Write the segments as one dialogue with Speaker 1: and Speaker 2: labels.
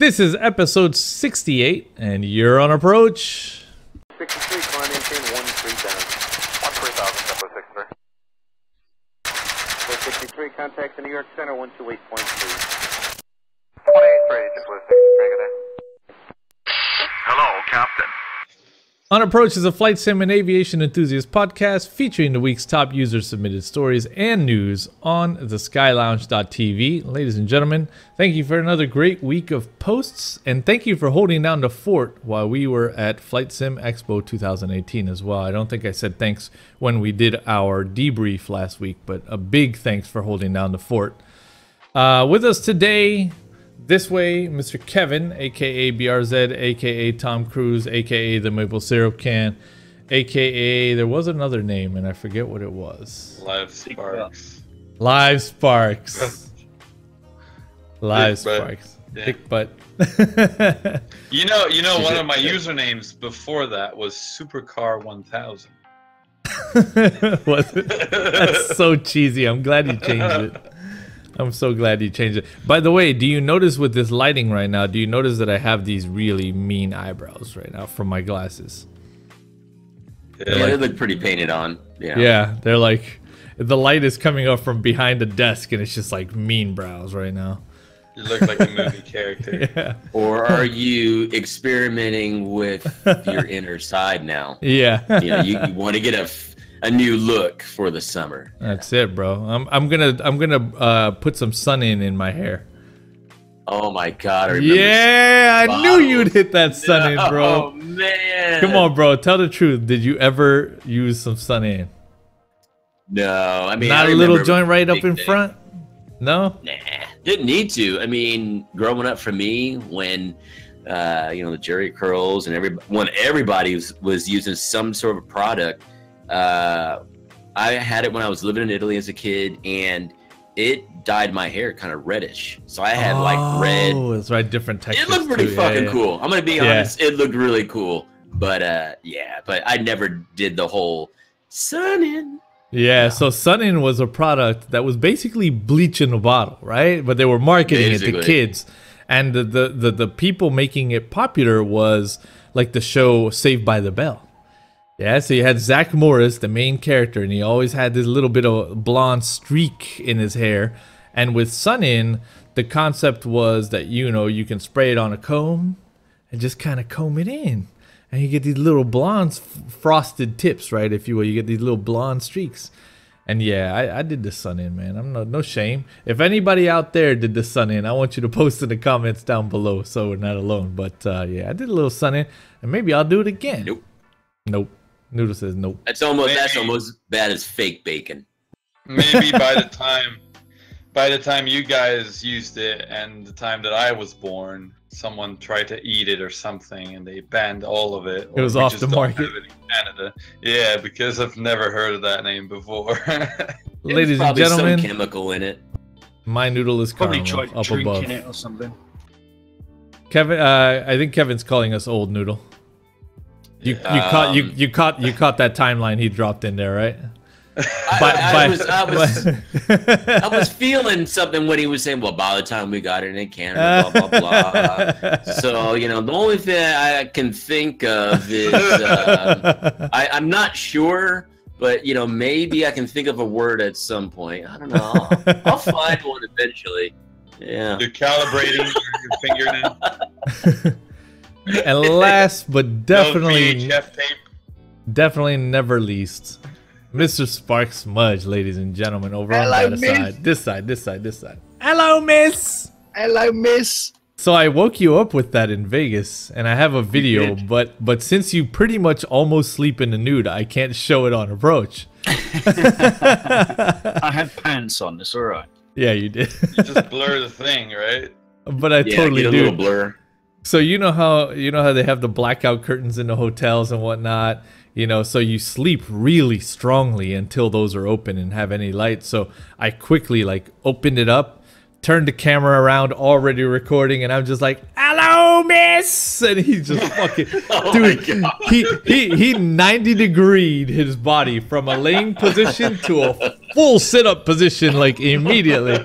Speaker 1: This is episode 68, and you're on approach.
Speaker 2: 63, climb maintain 13 down.
Speaker 3: 13,000, Tempo 63.
Speaker 2: 63, contact the New York Center 128.3.
Speaker 3: 28 ready, Tempo 63, good day. Hello, Captain.
Speaker 1: On Approach is a flight sim and aviation enthusiast podcast featuring the week's top user-submitted stories and news on the skylounge.tv. Ladies and gentlemen, thank you for another great week of posts, and thank you for holding down the fort while we were at FSExpo 2018 as well. I don't think I said thanks when we did our debrief last week, but a big thanks for holding down the fort. With us today, this way, Mr. Kevin, aka BRZ, aka Tom Cruise, aka the Maple Syrup Can, aka there was another name and I forget what it was.
Speaker 4: Live Sparks.
Speaker 1: Live Sparks. Live Sparks.
Speaker 4: Yeah.
Speaker 1: Big butt.
Speaker 4: You know, one of my usernames before that was Supercar 1000.
Speaker 1: Was it? That's so cheesy. I'm glad you changed it. I'm so glad you changed it. By the way, do you notice with this lighting right now, do you notice that I have these really mean eyebrows right now from my glasses?
Speaker 5: Yeah, they look pretty painted on.
Speaker 1: Yeah, they're like, the light is coming up from behind the desk and it's just like mean brows right now.
Speaker 4: You look like a movie character.
Speaker 1: Yeah.
Speaker 5: Or are you experimenting with your inner side now?
Speaker 1: Yeah.
Speaker 5: You know, you want to get a new look for the summer.
Speaker 1: That's it, bro. I'm gonna put some sun in my hair.
Speaker 5: Oh my god, I remember.
Speaker 1: Yeah, I knew you'd hit that sun in, bro.
Speaker 5: Oh man.
Speaker 1: Come on, bro. Tell the truth. Did you ever use some sun in?
Speaker 5: No, I mean,
Speaker 1: not
Speaker 5: a
Speaker 1: a little joint right up in front? No?
Speaker 5: Nah, didn't need to. I mean, growing up for me, when you know, the Jerry curls and everybody was using some sort of product. I had it when I was living in Italy as a kid, and it dyed my hair kind of reddish. So I had like red.
Speaker 1: Oh, it's right, different textures.
Speaker 5: It looked pretty fucking cool. I'm gonna be honest, it looked really cool. But yeah, but I never did the whole sun in.
Speaker 1: Yeah, so Sun-In was a product that was basically bleach in a bottle, right? But they were marketing it to kids, and the people making it popular was like the show Saved by the Bell. Yeah, so you had Zach Morris, the main character, and he always had this little bit of blonde streak in his hair. And with Sun-In, the concept was that, you know, you can spray it on a comb and just kind of comb it in. And you get these little blonde frosted tips, right, if you will. You get these little blonde streaks. And yeah, I did the Sun-In, man. I'm no shame. If anybody out there did the Sun-In, I want you to post in the comments down below so we're not alone. But yeah, I did a little Sun-In, and maybe I'll do it again.
Speaker 5: Nope.
Speaker 1: Nope. Noodle says nope.
Speaker 5: That's almost bad as fake bacon.
Speaker 4: Maybe by the time you guys used it and the time that I was born, someone tried to eat it or something, and they banned all of it.
Speaker 1: It was off the market.
Speaker 4: Have it in Canada. Yeah, because I've never heard of that name before.
Speaker 1: Ladies and gentlemen,
Speaker 5: some chemical in it.
Speaker 1: My noodle is
Speaker 6: Probably
Speaker 1: caramel
Speaker 6: tried
Speaker 1: up
Speaker 6: drinking
Speaker 1: above.
Speaker 6: it or something.
Speaker 1: Kevin, I think Kevin's calling us old noodle. You caught that timeline he dropped in there, right?
Speaker 5: I was feeling something when he was saying, well, by the time we got it in Canada, blah, blah, blah. So, you know, the only thing I can think of is, I'm not sure, but, you know, maybe I can think of a word at some point. I don't know. I'll find one eventually. Yeah.
Speaker 4: You're calibrating your fingernail.
Speaker 1: And last but definitely
Speaker 4: VHF tape.
Speaker 1: Definitely never least, Mr. Spark Smudge, ladies and gentlemen, over on the other side. This side. Hello, miss.
Speaker 6: Hello, miss.
Speaker 1: So I woke you up with that in Vegas, and I have a video, but since you pretty much almost sleep in the nude, I can't show it on Approach.
Speaker 6: I had pants on. It's all right.
Speaker 1: Yeah, you did.
Speaker 4: You just blur the thing, right?
Speaker 1: But I totally
Speaker 5: get a
Speaker 1: do.
Speaker 5: little blur.
Speaker 1: So you know how they have the blackout curtains in the hotels and whatnot, you know, so you sleep really strongly until those are open and have any light. So I quickly like opened it up, turned the camera around, already recording, and I'm just like, "Hello, miss," and he just fucking dude, he 90-degreed his body from a laying position to a full sit-up position like immediately.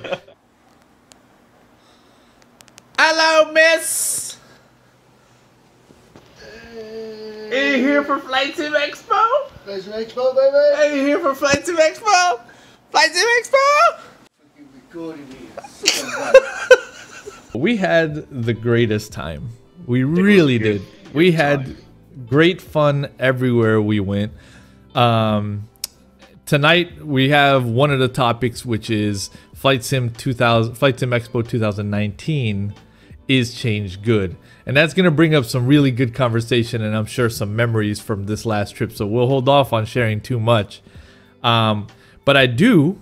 Speaker 1: Hello, miss. Are you here for Flight Sim Expo?
Speaker 7: Flight Sim Expo, baby.
Speaker 1: Are you here for Flight Sim Expo? Flight Sim Expo?
Speaker 7: Fucking recording me.
Speaker 1: We had the greatest time. We really did. We had great fun everywhere we went. Tonight we have one of the topics, which is Flight Sim Expo 2019 is changed good, and that's going to bring up some really good conversation, and I'm sure some memories from this last trip. So we'll hold off on sharing too much. But I do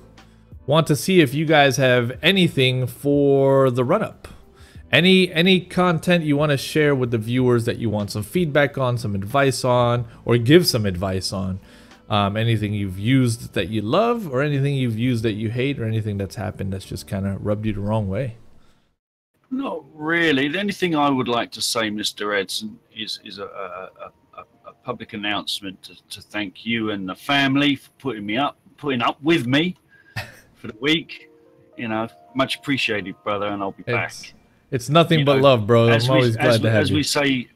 Speaker 1: want to see if you guys have anything for the run-up. Any content you want to share with the viewers that you want some feedback on, some advice on, or give some advice on. Anything you've used that you love, or anything you've used that you hate, or anything that's happened that's just kind of rubbed you the wrong way.
Speaker 6: Not really. The only thing I would like to say, Mr. Edson, is a public announcement to thank you and the family for putting up with me for the week. You know, much appreciated, brother, and I'll be back.
Speaker 1: It's nothing but love, bro. I'm always glad to have you.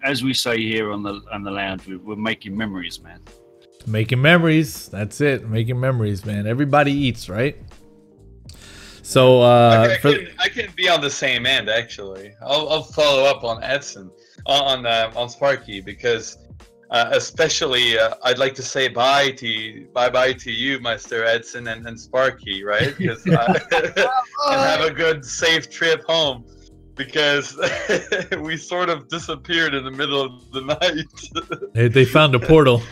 Speaker 6: As we say here on the lounge, we're making memories, man.
Speaker 1: Making memories. That's it. Making memories, man. Everybody eats, right? So
Speaker 4: I can be on the same end, actually. I'll follow up on Edson on Sparky, because especially I'd like to say bye to you, Mr. Edson, and Sparky, right? Because and have a good safe trip home, because we sort of disappeared in the middle of the night.
Speaker 1: They found a portal.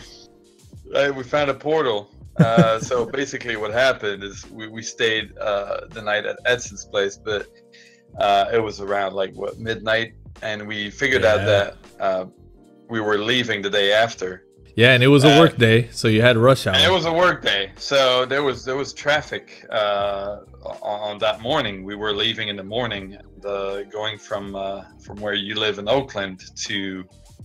Speaker 4: We found a portal. So basically what happened is we stayed the night at Edson's place, but it was around like midnight, and we figured out that we were leaving the day after.
Speaker 1: Yeah, and it was a work day, so you had rush hour.
Speaker 4: And it was a work day, so there was traffic on that morning. We were leaving in the morning, going from where you live in Oakland to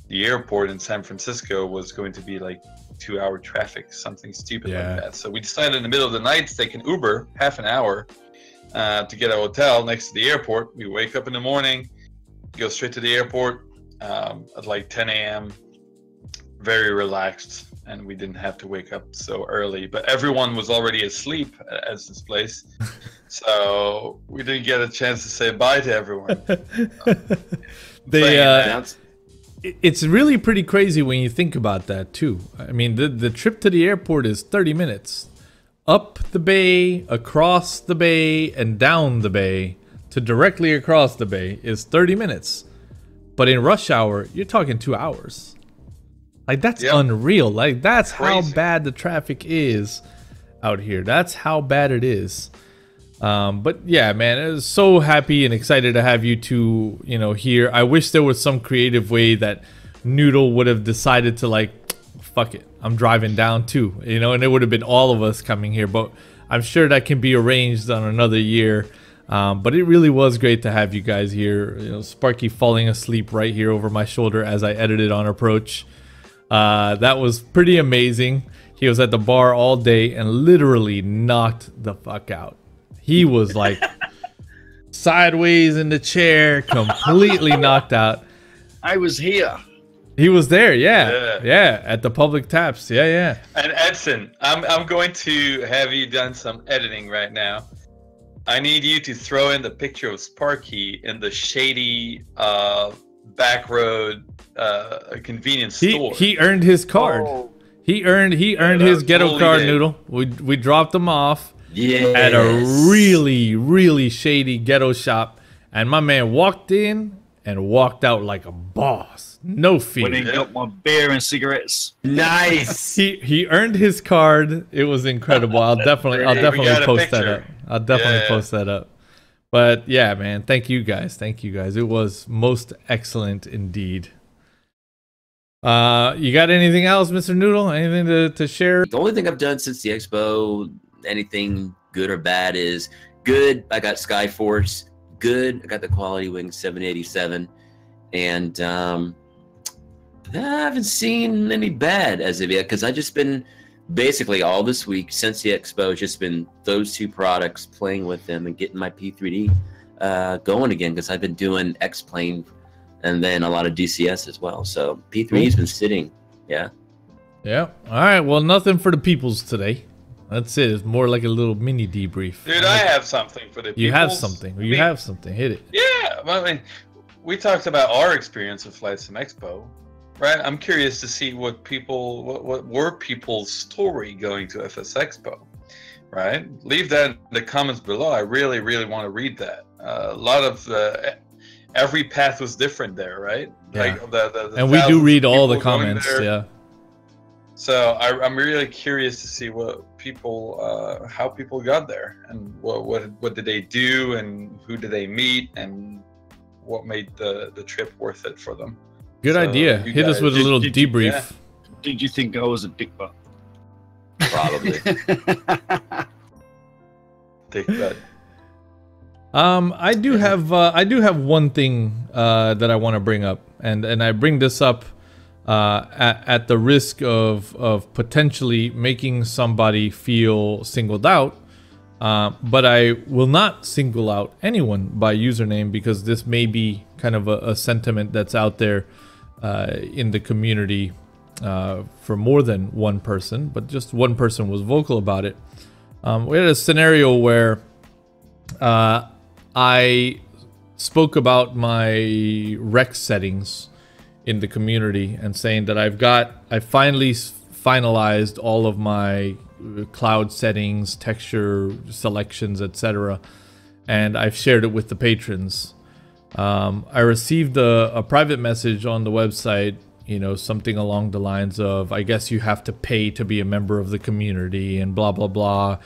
Speaker 4: the airport in San Francisco was going to be like 2-hour traffic, something stupid like that. So we decided in the middle of the night to take an Uber, half an hour, to get a hotel next to the airport. We wake up in the morning, go straight to the airport at like 10 a.m. Very relaxed, and we didn't have to wake up so early. But everyone was already asleep at Edson's place, so we didn't get a chance to say bye to everyone.
Speaker 1: It's really pretty crazy when you think about that too. I mean, the trip to the airport is 30 minutes. Up the bay, across the bay, and down the bay to directly across the bay is 30 minutes. But in rush hour, you're talking 2 hours. Like, that's unreal. Like, that's crazy. How bad the traffic is out here. That's how bad it is. But yeah, man, I was so happy and excited to have you two, here. I wish there was some creative way that Noodle would have decided to, like, fuck it, I'm driving down too, and it would have been all of us coming here. But I'm sure that can be arranged on another year. But it really was great to have you guys here. Sparky falling asleep right here over my shoulder as I edited on approach. That was pretty amazing. He was at the bar all day and literally knocked the fuck out. He was like sideways in the chair, completely knocked out.
Speaker 6: I was here.
Speaker 1: He was there, yeah, at the public taps, yeah.
Speaker 4: And Edson, I'm going to have you done some editing right now. I need you to throw in the picture of Sparky in the shady back road convenience store.
Speaker 1: He earned his card. Oh. He earned his ghetto card, Noodle. We dropped him off. At a really, really shady ghetto shop, and my man walked in and walked out like a boss. No fear.
Speaker 6: When he got my beer and cigarettes.
Speaker 5: Nice.
Speaker 1: He earned his card. It was incredible. I'll definitely post that up. I'll definitely post that up. But yeah, man, thank you guys. It was most excellent indeed. You got anything else, Mr. Noodle? Anything to share?
Speaker 5: The only thing I've done since the expo, anything good or bad, is good. I got Skyforce. Good. I got the Quality Wing 787, and I haven't seen any bad as of yet, because I just been basically all this week since the expo, just been those two products, playing with them and getting my P3D going again because I've been doing X-Plane and then a lot of DCS as well. So P3's been sitting. Yeah.
Speaker 1: Yeah. All right. Well, nothing for the peoples today. That's it. It's more like a little mini debrief.
Speaker 4: Dude, I have something for the peoples.
Speaker 1: You have something. You have something. Hit it.
Speaker 4: Yeah. I mean, we talked about our experience of Flight Sim Expo, right? I'm curious to see what were people's story going to FSExpo, right? Leave that in the comments below. I really, really want to read that. A lot of every path was different there, right?
Speaker 1: Yeah.
Speaker 4: Like the
Speaker 1: and we do read all the
Speaker 4: people going
Speaker 1: comments.
Speaker 4: there.
Speaker 1: Yeah.
Speaker 4: So I'm really curious to see what people, how people got there, and what did they do, and who did they meet, and what made the trip worth it for them.
Speaker 1: Good idea. Hit us with a little debrief.
Speaker 6: Yeah. Did you think I was a dick butt?
Speaker 5: Probably.
Speaker 4: Take that.
Speaker 1: I do have one thing that I want to bring up, and I bring this up at the risk of potentially making somebody feel singled out, but I will not single out anyone by username, because this may be kind of a sentiment that's out there in the community for more than one person, but just one person was vocal about it. We had a scenario where I spoke about my rec settings in the community and saying that I finally finalized all of my cloud settings, texture selections, etc., and I've shared it with the patrons. I received a private message on the website, you know, something along the lines of, I guess you have to pay to be a member of the community and blah blah blah,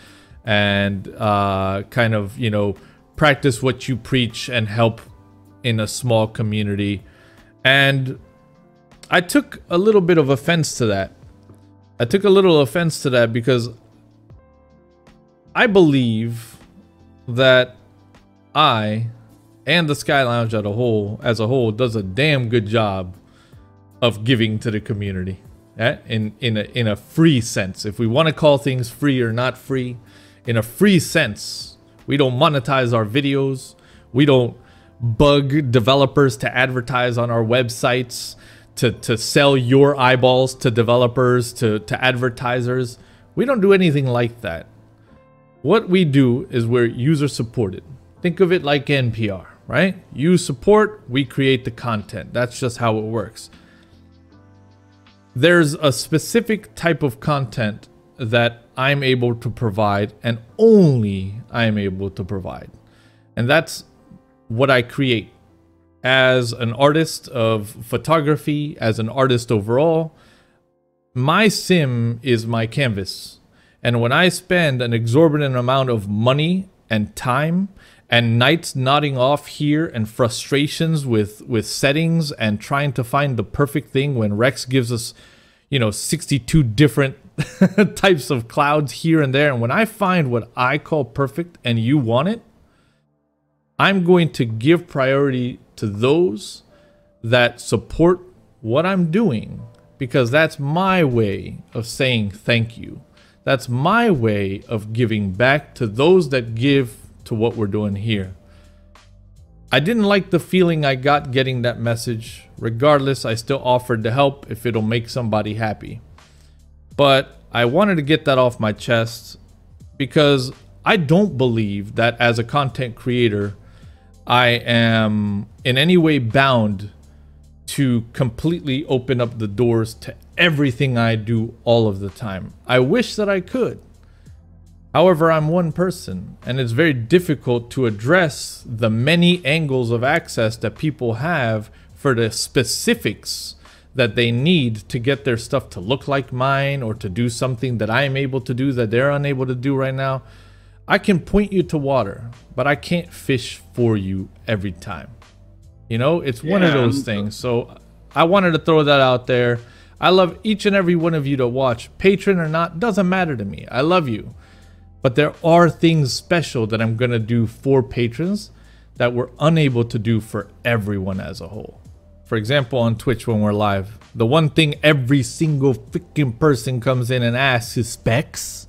Speaker 1: and kind of, you know, practice what you preach and help in a small community. And I took a little bit of offense to that. Because I believe that I and the Sky Lounge as a whole does a damn good job of giving to the community, in a free sense. If we want to call things free or not free, in a free sense, we don't monetize our videos. We don't bug developers to advertise on our websites, to sell your eyeballs to developers, to advertisers. We don't do anything like that. What we do is we're user supported. Think of it like NPR, right? You support, we create the content. That's just how it works. There's a specific type of content that I'm able to provide, and only I'm able to provide. And that's what I create. As an artist of photography, as an artist overall, my sim is my canvas. And when I spend an exorbitant amount of money and time and nights nodding off here and frustrations with settings and trying to find the perfect thing when Rex gives us, you know, 62 different types of clouds here and there, and when I find what I call perfect and you want it, I'm going to give priority to those that support what I'm doing, because that's my way of saying thank you. That's my way of giving back to those that give to what we're doing here. I didn't like the feeling I got getting that message. Regardless, I still offered to help if it'll make somebody happy. But I wanted to get that off my chest, because I don't believe that as a content creator I am in any way bound to completely open up the doors to everything I do all of the time. I wish that I could. However, I'm one person, and it's very difficult to address the many angles of access that people have for the specifics that they need to get their stuff to look like mine, or to do something that I am able to do that they're unable to do right now. I can point you to water, but I can't fish for you every time. You know, it's one of those things. So I wanted to throw that out there. I love each and every one of you to watch. Patron or not, doesn't matter to me. I love you. But there are things special that I'm going to do for patrons that we're unable to do for everyone as a whole. For example, on Twitch when we're live, the one thing every single freaking person comes in and asks is specs.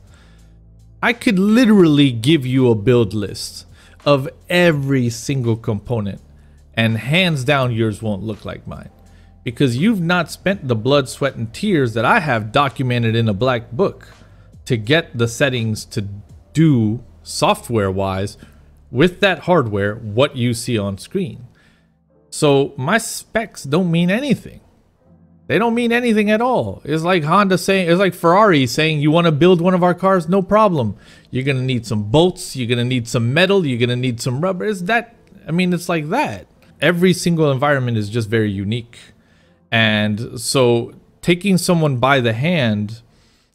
Speaker 1: I could literally give you a build list of every single component. And hands down, yours won't look like mine. Because you've not spent the blood, sweat, and tears that I have documented in a black book to get the settings to do software-wise with that hardware what you see on screen. So my specs don't mean anything. They don't mean anything at all. It's like Honda saying, it's like Ferrari saying, you want to build one of our cars? No problem. You're going to need some bolts. You're going to need some metal. You're going to need some rubber. It's like that. Every single environment is just very unique. And so taking someone by the hand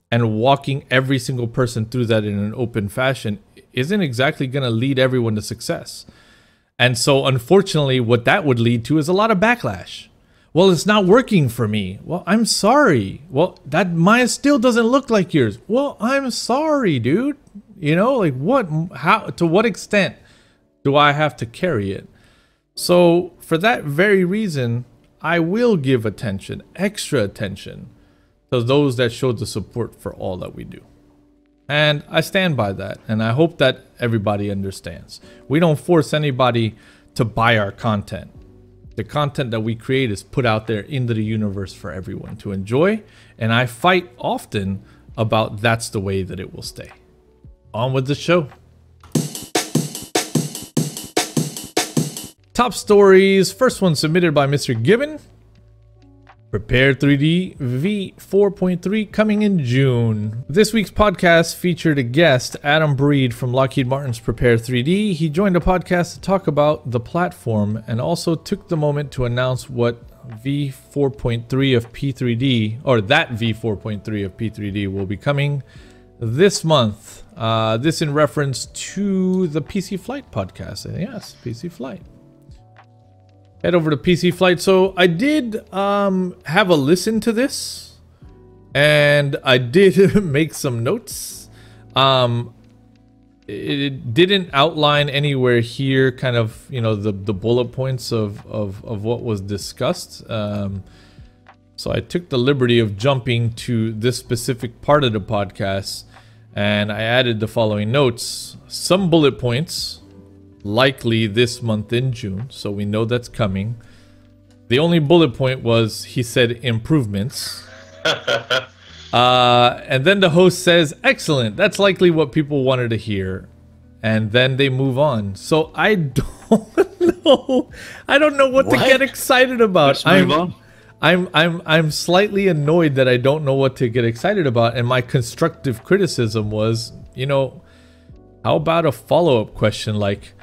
Speaker 1: and walking every single person through that in an open fashion isn't exactly going to lead everyone to success. And so unfortunately, what that would lead to is a lot of backlash. Well, it's not working for me. Well, I'm sorry. Well, that mine still doesn't look like yours. Well, I'm sorry, dude. You know, like what, how, to what extent do I have to carry it? So for that very reason, I will give attention, extra attention, to those that showed the support for all that we do. And I stand by that, and I hope that everybody understands. We don't force anybody to buy our content. The content that we create is put out there into the universe for everyone to enjoy, and I fight often about that's the way that it will stay. On with the show. Top stories. First one submitted by Mr. Gibbon. Prepare 3D V4.3 coming in June. This week's podcast featured a guest, Adam Breed from Lockheed Martin's Prepare 3D. He joined the podcast to talk about the platform and also took the moment to announce what V4.3 of P3D, or that V4.3 of P3D will be coming this month. This in reference to the PC Flight podcast. Yes, PC Flight. Head over to PC Flight. So I did have a listen to this, and I did make some notes. It didn't outline anywhere here kind of, you know, the bullet points of what was discussed. So I took the liberty of jumping to this specific part of the podcast, and I added the following notes. Some bullet points likely this month in June, so we know that's coming. The only bullet point was, he said, improvements. And then the host says, excellent, that's likely what people wanted to hear. And then they move on. So I don't know. I don't know what to get excited about.
Speaker 6: Let's move on.
Speaker 1: I'm slightly annoyed that I don't know what to get excited about. And my constructive criticism was, you know, how about a follow-up question like,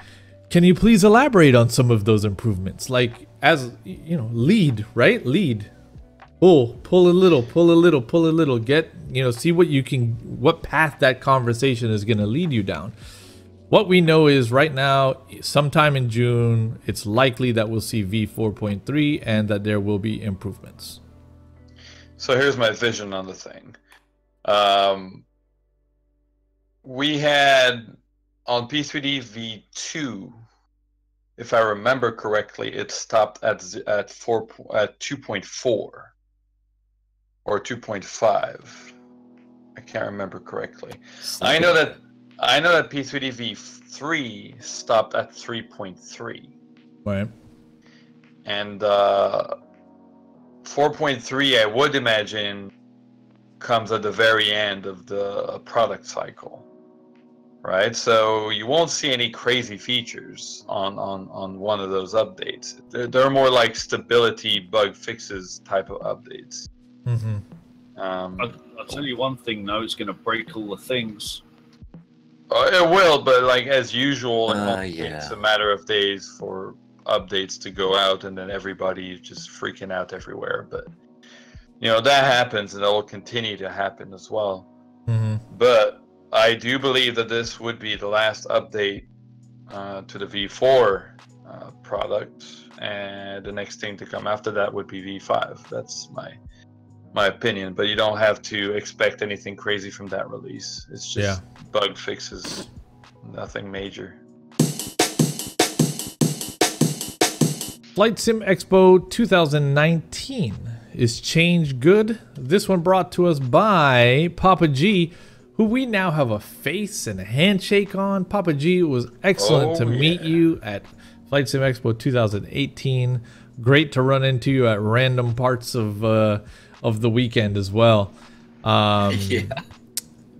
Speaker 1: can you please elaborate on some of those improvements? Like, as you know, lead, right? Lead. Pull a little, pull a little, pull a little. Get, you know, see what you can, what path that conversation is going to lead you down. What we know is right now, sometime in June, it's likely that we'll see V4.3 and that there will be improvements.
Speaker 4: So here's my vision on the thing. We had on P3D V2, if I remember correctly, it stopped at 2.4 or 2.5. I can't remember correctly. I know that P3D V3 stopped at 3.3.
Speaker 1: Right.
Speaker 4: And 4.3, I would imagine, comes at the very end of the product cycle. Right, so you won't see any crazy features on one of those updates. They're more like stability, bug fixes type of updates.
Speaker 1: Mm-hmm.
Speaker 6: I'll tell you one thing though, it's going to break all the things.
Speaker 4: It will, but like as usual, it
Speaker 5: yeah.
Speaker 4: takes a matter of days for updates to go out, and then everybody is just freaking out everywhere. But you know that happens, and that will continue to happen as well.
Speaker 1: Mm-hmm.
Speaker 4: But I do believe that this would be the last update to the V4 product, and the next thing to come after that would be V5. That's my opinion, but you don't have to expect anything crazy from that release. It's just bug fixes, nothing major.
Speaker 1: Flight Sim Expo 2019 is Change Good. This one brought to us by Papa G, who we now have a face and a handshake on. Papa G, it was excellent to meet you at Flight Sim Expo 2018. Great to run into you at random parts of the weekend as well.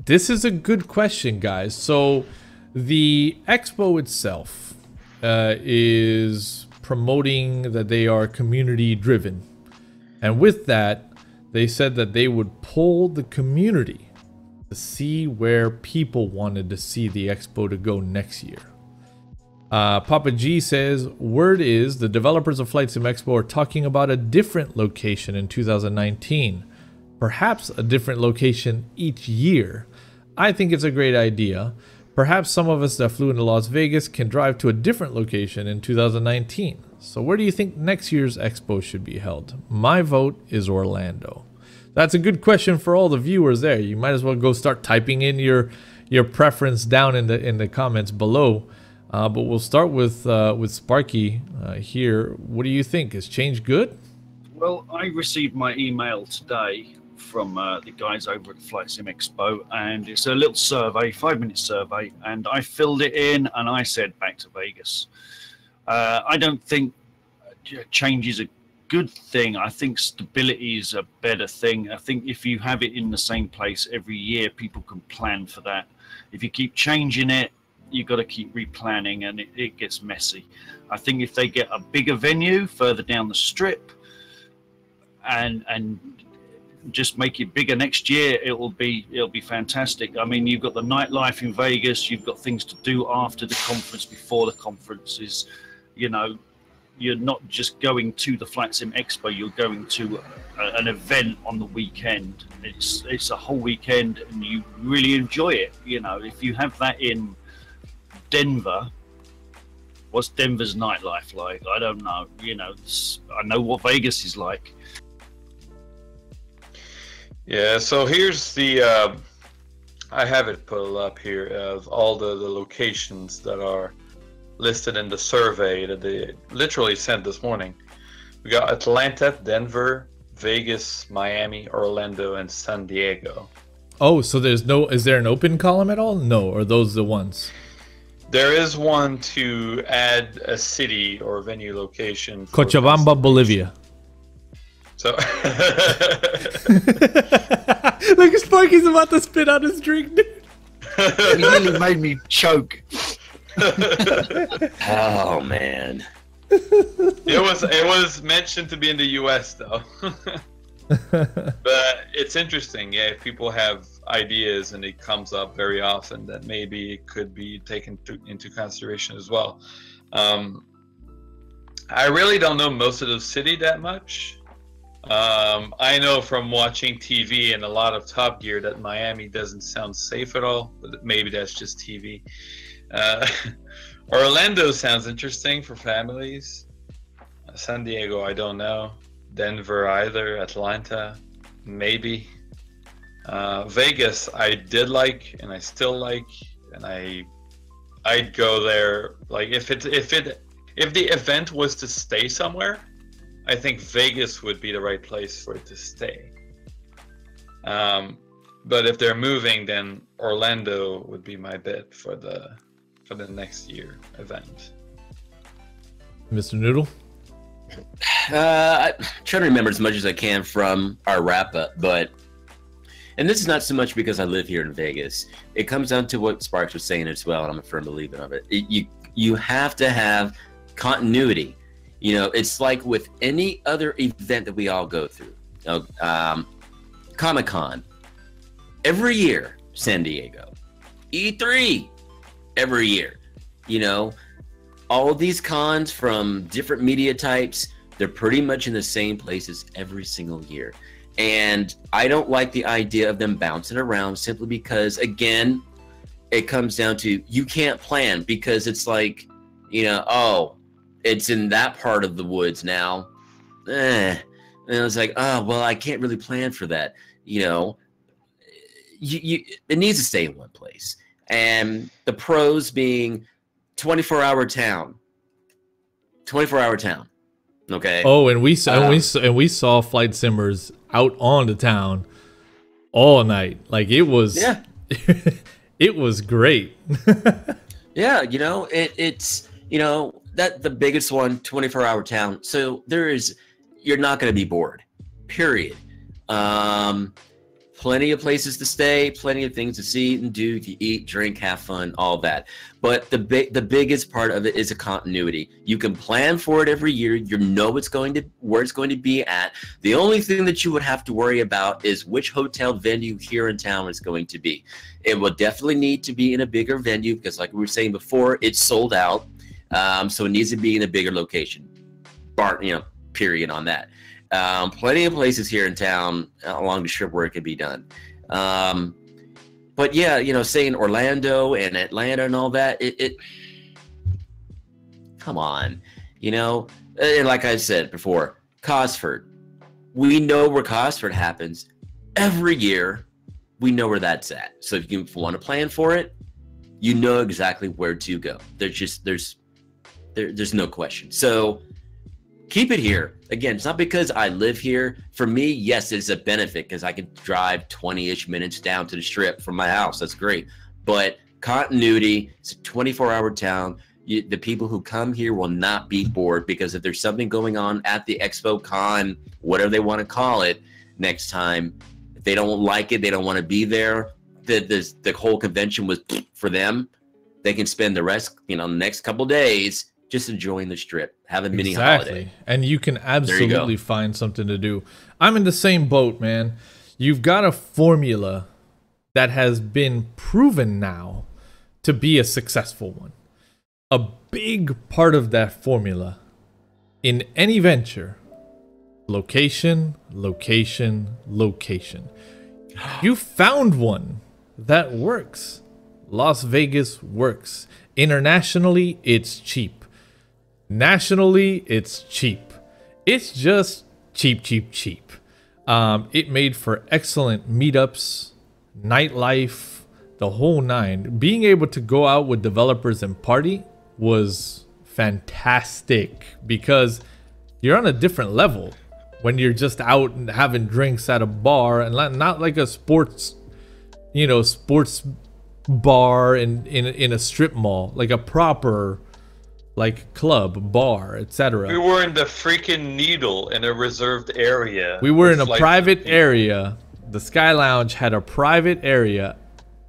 Speaker 1: This is a good question, guys. So the expo itself is promoting that they are community driven. And with that, they said that they would poll the community to see where people wanted to see the expo to go next year. Papa G says, word is the developers of Flight Sim Expo are talking about a different location in 2019. Perhaps a different location each year. I think it's a great idea. Perhaps some of us that flew into Las Vegas can drive to a different location in 2019. So where do you think next year's expo should be held? My vote is Orlando. That's a good question for all the viewers there. You might as well go start typing in your preference down in the comments below. But we'll start with Sparky here. What do you think? Is change good?
Speaker 6: Well, I received my email today from the guys over at Flight Sim Expo, and it's a little survey, 5-minute survey, and I filled it in and I said back to Vegas. I don't think change is a good thing. I think stability is a better thing. I think if you have it in the same place every year, people can plan for that. If you keep changing it, you've got to keep replanning, and it gets messy. I think if they get a bigger venue further down the strip and just make it bigger next year, it'll be fantastic. I mean, you've got the nightlife in Vegas, you've got things to do after the conference, before the conference is, you know, you're not just going to the Flight Sim Expo, you're going to an event on the weekend. It's a whole weekend and you really enjoy it. You know, if you have that in Denver, what's Denver's nightlife like? I don't know. You know, I know what Vegas is like.
Speaker 4: Yeah, so here's the I have it put up here of all the locations that are listed in the survey that they literally sent this morning. We got Atlanta, Denver, Vegas, Miami, Orlando, and San Diego.
Speaker 1: Oh, so is there an open column at all? No, or are those the ones?
Speaker 4: There is one to add a city or venue location.
Speaker 1: Cochabamba, Bolivia.
Speaker 4: So
Speaker 1: look, Sparky's about to spit out his drink, dude.
Speaker 6: He really made me choke.
Speaker 5: Oh man.
Speaker 4: It was mentioned to be in the US though. But it's interesting, yeah, if people have ideas and it comes up very often, that maybe it could be taken into consideration as well. I really don't know most of the city that much. I know from watching TV and a lot of Top Gear that Miami doesn't sound safe at all, but maybe that's just TV. Orlando sounds interesting for families. San Diego, I don't know. Denver either. Atlanta, maybe. Vegas, I did like, and I still like, and I'd go there. Like if the event was to stay somewhere, I think Vegas would be the right place for it to stay. But if they're moving, then Orlando would be my bet for the next year event.
Speaker 1: Mr. Noodle?
Speaker 5: I try to remember as much as I can from our wrap up, and this is not so much because I live here in Vegas. It comes down to what Sparks was saying as well, and I'm a firm believer of it. You have to have continuity. You know, it's like with any other event that we all go through. You know, Comic-Con every year, San Diego. E3 every year. You know, all of these cons from different media types, they're pretty much in the same places every single year. And I don't like the idea of them bouncing around simply because, again, it comes down to you can't plan because it's like, you know, oh, it's in that part of the woods now. And it's like, oh, well, I can't really plan for that. You know, it needs to stay in one place. And the pros being 24-hour town. 24-hour town. Okay.
Speaker 1: Oh, and we saw flight simmers out on the town all night. Like it was It was great.
Speaker 5: Yeah, you know, it's, you know, that the biggest one, 24-hour town. So you're not going to be bored, period. Plenty of places to stay, plenty of things to see and do, to eat, drink, have fun, all that. But the biggest part of it is a continuity. You can plan for it every year. You know where it's going to be at. The only thing that you would have to worry about is which hotel venue here in town is going to be. It will definitely need to be in a bigger venue because, like we were saying before, it's sold out. So it needs to be in a bigger location. Period on that. Plenty of places here in town along the strip where it can be done. But yeah, you know, saying Orlando and Atlanta and all that, come on, you know, and like I said before, Cosford, we know where Cosford happens every year. We know where that's at. So if you want to plan for it, you know exactly where to go. There's no question. So keep it here. Again, it's not because I live here. For me, yes, it's a benefit because I can drive 20-ish minutes down to the strip from my house. That's great. But continuity, it's a 24-hour town. The people who come here will not be bored because if there's something going on at the Expo Con, whatever they want to call it, next time, if they don't like it, they don't want to be there, the whole convention was for them. They can spend the rest, the next couple days just enjoying the strip, have a mini holiday.
Speaker 1: And you can absolutely find something to do. I'm in the same boat, man. You've got a formula that has been proven now to be a successful one. A big part of that formula in any venture, location, location, location. You found one that works. Las Vegas works. Internationally, it's cheap. Nationally, it's cheap. It's just cheap, cheap, cheap. It made for excellent meetups, nightlife, the whole nine. Being able to go out with developers and party was fantastic because you're on a different level when you're just out and having drinks at a bar and not like a sports bar in a strip mall, like a proper like club, bar, etc.
Speaker 4: We were in the freaking Needle in a reserved area.
Speaker 1: We were in a private area. The Sky Lounge had a private area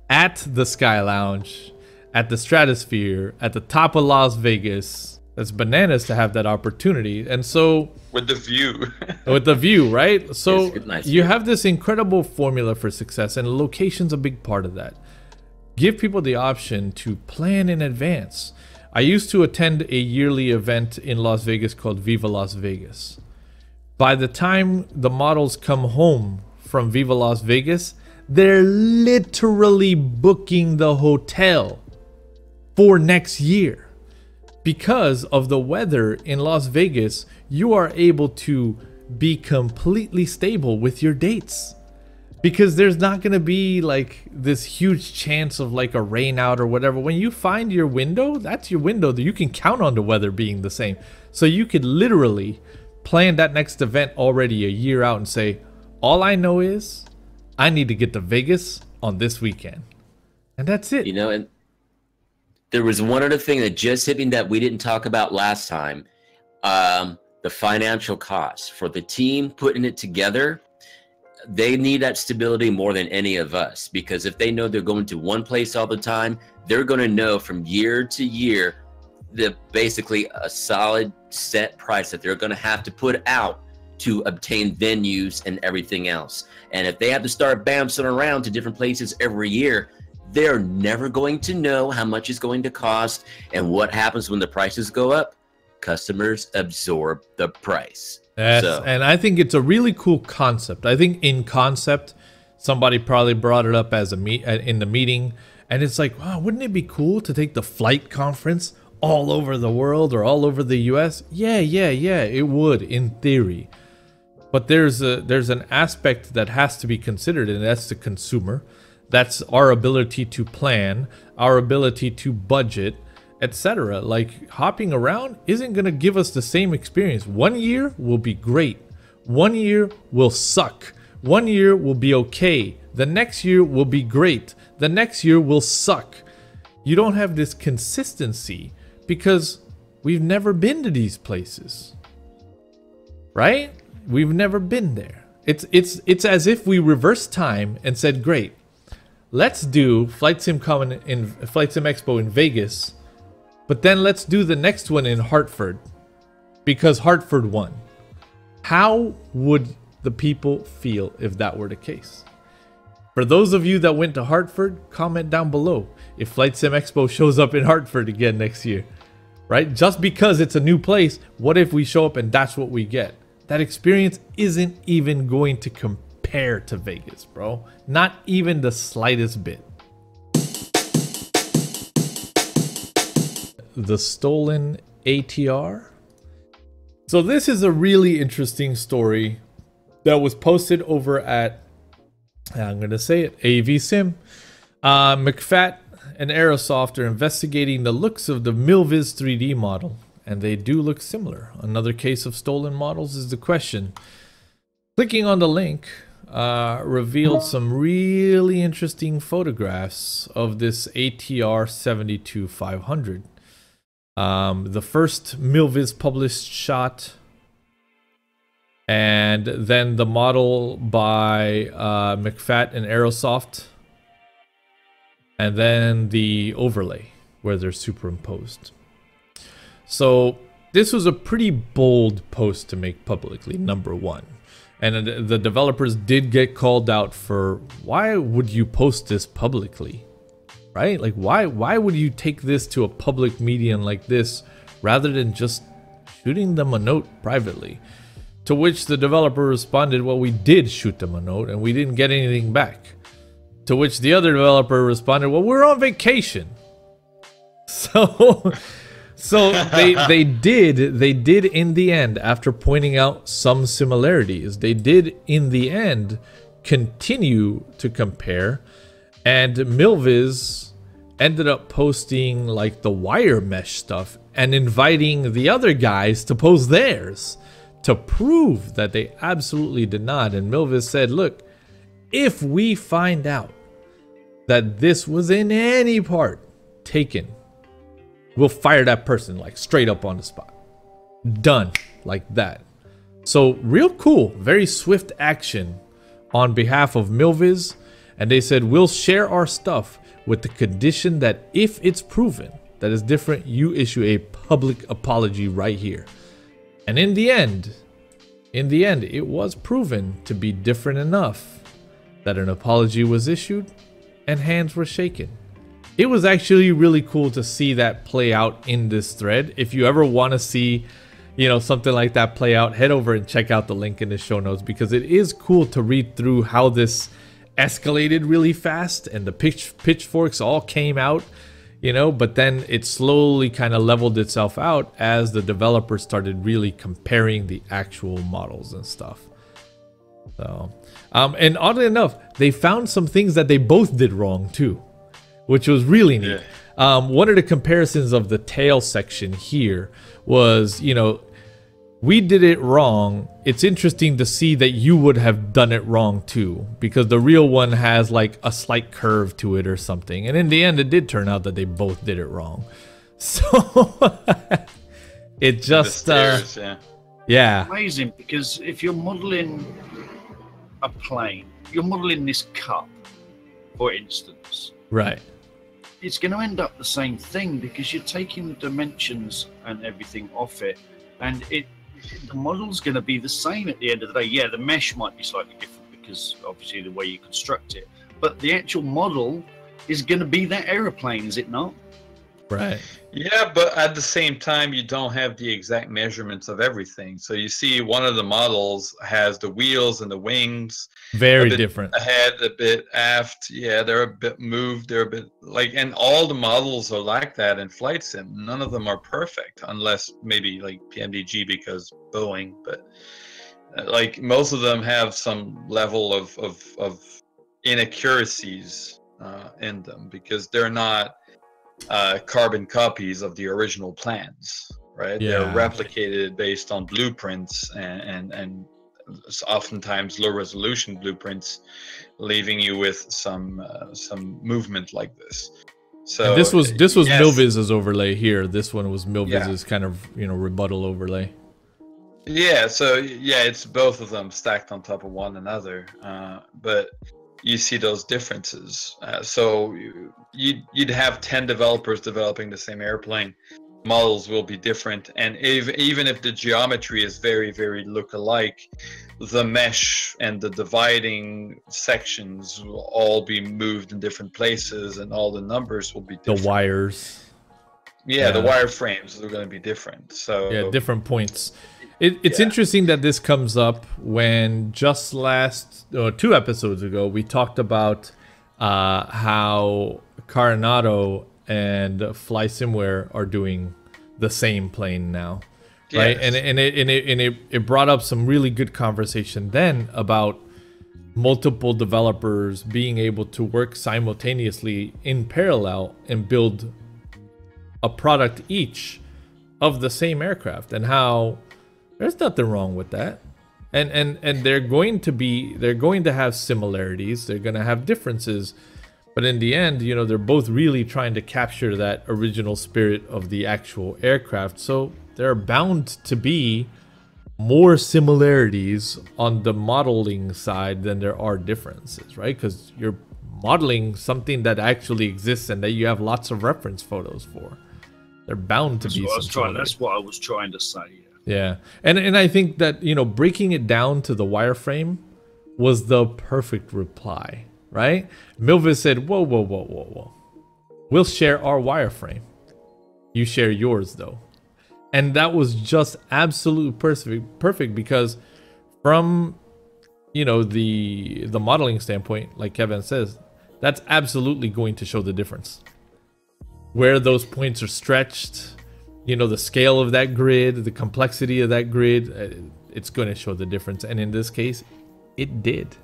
Speaker 1: at the Sky Lounge, at the Stratosphere, at the top of Las Vegas. That's bananas to have that opportunity. And so
Speaker 4: with the view.
Speaker 1: With the view, right? So
Speaker 5: nice
Speaker 1: you
Speaker 5: view.
Speaker 1: have this incredible formula for success, and location's a big part of that. Give people the option to plan in advance. I used to attend a yearly event in Las Vegas called Viva Las Vegas. By the time the models come home from Viva Las Vegas, they're literally booking the hotel for next year. Because of the weather in Las Vegas, you are able to be completely stable with your dates. Because there's not going to be like this huge chance of like a rain out or whatever. When you find your window, that's your window that you can count on the weather being the same. So you could literally plan that next event already a year out and say, all I know is I need to get to Vegas on this weekend. And that's it.
Speaker 5: And there was one other thing that just hit me that we didn't talk about last time. The financial costs for the team putting it together. They need that stability more than any of us, because if they know they're going to one place all the time, they're going to know from year to year basically a solid set price that they're going to have to put out to obtain venues and everything else. And if they have to start bouncing around to different places every year, they're never going to know how much it's going to cost. And what happens when the prices go up? Customers absorb the price.
Speaker 1: And I think it's a really cool concept. I think in concept, somebody probably brought it up as in the meeting, and it's like, wow, wouldn't it be cool to take the flight conference all over the world or all over the US? Yeah, it would in theory. But there's an aspect that has to be considered, and that's the consumer. That's our ability to plan, our ability to budget, etc. Like hopping around isn't going to give us the same experience. 1 year will be great. 1 year will suck. 1 year will be okay. The next year will be great. The next year will suck. You don't have this consistency because we've never been to these places, right? We've never been there. It's as if we reversed time and said, great, let's do Flight Sim Expo in Vegas, but then let's do the next one in Hartford because Hartford won. How would the people feel if that were the case? For those of you that went to Hartford, comment down below if Flight Sim Expo shows up in Hartford again next year, right? Just because it's a new place, what if we show up and that's what we get? That experience isn't even going to compare to Vegas, bro. Not even the slightest bit. The stolen ATR. So this is a really interesting story that was posted over at, I'm going to say it, AV Sim. McFat and Aerosoft are investigating the looks of the Milviz 3D model, and they do look similar. Another case of stolen models is the question. Clicking on the link revealed some really interesting photographs of this ATR 72-500. The first Milviz published shot, and then the model by McFat and Aerosoft, and then the overlay where they're superimposed. So this was a pretty bold post to make publicly, number one. And the developers did get called out for, why would you post this publicly? Right? Like, why would you take this to a public medium like this rather than just shooting them a note privately? To which the developer responded, well, we did shoot them a note and we didn't get anything back. To which the other developer responded, well, we're on vacation. So they did in the end, after pointing out some similarities, they did in the end continue to compare, and Milviz ended up posting like the wire mesh stuff and inviting the other guys to post theirs to prove that they absolutely did not. And Milviz said, look, if we find out that this was in any part taken, we'll fire that person like straight up on the spot. Done like that. So real cool, very swift action on behalf of Milviz. And they said, we'll share our stuff with the condition that if it's proven that is different, you issue a public apology right here. And in the end, it was proven to be different enough that an apology was issued and hands were shaken. It was actually really cool to see that play out in this thread. If you ever want to see, something like that play out, head over and check out the link in the show notes, because it is cool to read through how this escalated really fast and the pitchforks all came out, but then it slowly kind of leveled itself out as the developers started really comparing the actual models and stuff. So, and oddly enough, they found some things that they both did wrong too, which was really neat. Yeah. One of the comparisons of the tail section here was, we did it wrong. It's interesting to see that you would have done it wrong too, because the real one has like a slight curve to it or something. And in the end, it did turn out that they both did it wrong. So it just, yeah.
Speaker 6: Amazing, because if you're modeling a plane, you're modeling this cup, for instance.
Speaker 1: Right.
Speaker 6: It's going to end up the same thing, because you're taking the dimensions and everything off it, and the model's going to be the same at the end of the day. Yeah, the mesh might be slightly different because obviously the way you construct it, but the actual model is going to be that aeroplane, is it not?
Speaker 1: Right.
Speaker 4: Yeah, but at the same time, you don't have the exact measurements of everything. So you see one of the models has the wheels and the wings.
Speaker 1: Very different.
Speaker 4: Ahead, a bit aft. Yeah, they're a bit moved. They're a bit like, and all the models are like that in Flight Sim. None of them are perfect, unless maybe like PMDG because Boeing. But like most of them have some level of inaccuracies in them, because they're not carbon copies of the original plans, right? Yeah. They're replicated based on blueprints and oftentimes low resolution blueprints, leaving you with some movement like this. So
Speaker 1: and this was
Speaker 4: yes.
Speaker 1: Milviz's overlay here. This one was Milviz's kind of, you know, rebuttal overlay.
Speaker 4: Yeah, so yeah, it's both of them stacked on top of one another, but you see those differences. So you'd have 10 developers developing the same airplane. Models will be different, and even if the geometry is very, very look-alike, the mesh and the dividing sections will all be moved in different places, and all the numbers will be different.
Speaker 1: The wires.
Speaker 4: Yeah, the wire frames are going to be different. So
Speaker 1: yeah, different points. It's interesting that this comes up when just 2 episodes ago we talked about how Coronado and FlySimware are doing the same plane now, right?
Speaker 4: Yes.
Speaker 1: And it brought up some really good conversation then about multiple developers being able to work simultaneously in parallel and build a product each of the same aircraft, and how there's nothing wrong with that. And they're going to have similarities, they're going to have differences, but in the end, you know, they're both really trying to capture that original spirit of the actual aircraft. So there are bound to be more similarities on the modeling side than there are differences, right? Because you're modeling something that actually exists and that you have lots of reference photos for. They're bound to be some.
Speaker 6: That's what I was trying to say.
Speaker 1: Yeah, and I think that, you know, breaking it down to the wireframe was the perfect reply, right? Milviz said, whoa, whoa, whoa, whoa, whoa. We'll share our wireframe. You share yours, though. And that was just absolutely perfect because from, you know, the modeling standpoint, like Kevin says, that's absolutely going to show the difference. Where those points are stretched, you know, the scale of that grid, the complexity of that grid, it's going to show the difference. And in this case, it did.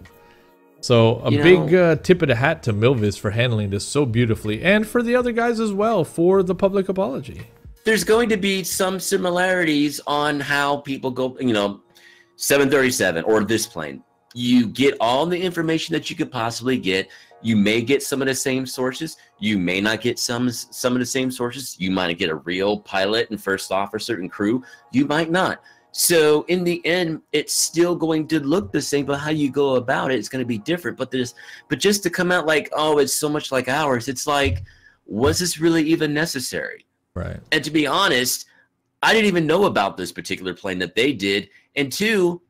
Speaker 1: So a big tip of the hat to Milviz for handling this so beautifully, and for the other guys as well for the public apology.
Speaker 5: There's going to be some similarities on how people go, you know, 737 or this plane. You get all the information that you could possibly get. You may get some of the same sources. You may not get some of the same sources. You might get a real pilot and first officer and crew. You might not. So in the end, it's still going to look the same, but how you go about it is going to be different. But just to come out like, oh, it's so much like ours, it's like, was this really even necessary?
Speaker 1: Right.
Speaker 5: And to be honest, I didn't even know about this particular plane that they did. And two,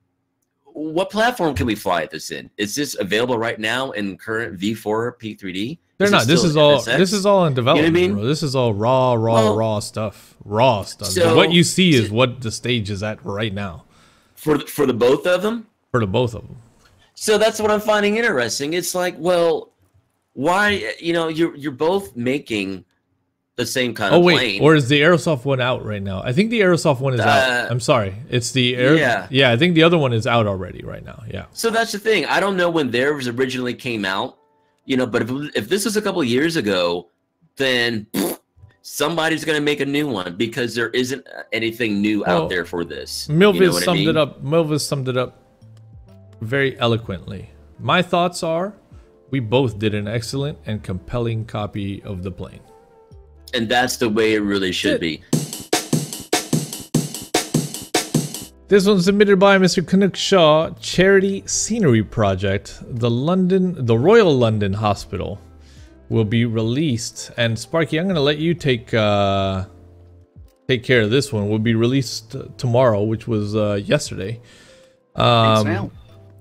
Speaker 5: what platform can we fly this in? Is this available right now in current V4 P3D?
Speaker 1: They're not. This is all in development.
Speaker 5: You know what I mean?
Speaker 1: Bro. This is all raw stuff. Raw stuff. So what you see is what the stage is at right now.
Speaker 5: For the both of them?
Speaker 1: For the both of them.
Speaker 5: So that's what I'm finding interesting. It's like, well, why, you know, you're both making the same kind of plane.
Speaker 1: Or is the Aerosoft one out right now? I think the Aerosoft one is out. I'm sorry. It's the Air. Yeah, I think the other one is out already right now. Yeah.
Speaker 5: So that's the thing. I don't know when theirs originally came out, you know, but if this was a couple of years ago, then somebody's going to make a new one because there isn't anything new out there for this.
Speaker 1: Milviz summed it up. Milviz summed it up very eloquently. My thoughts are, we both did an excellent and compelling copy of the plane.
Speaker 5: And that's the way it really should be.
Speaker 1: This one's submitted by Mr. Canuck Shaw, Charity Scenery Project. The Royal London Hospital will be released. And Sparky, I'm going to let you take care of this one. Will be released tomorrow, which was yesterday.
Speaker 6: It's out.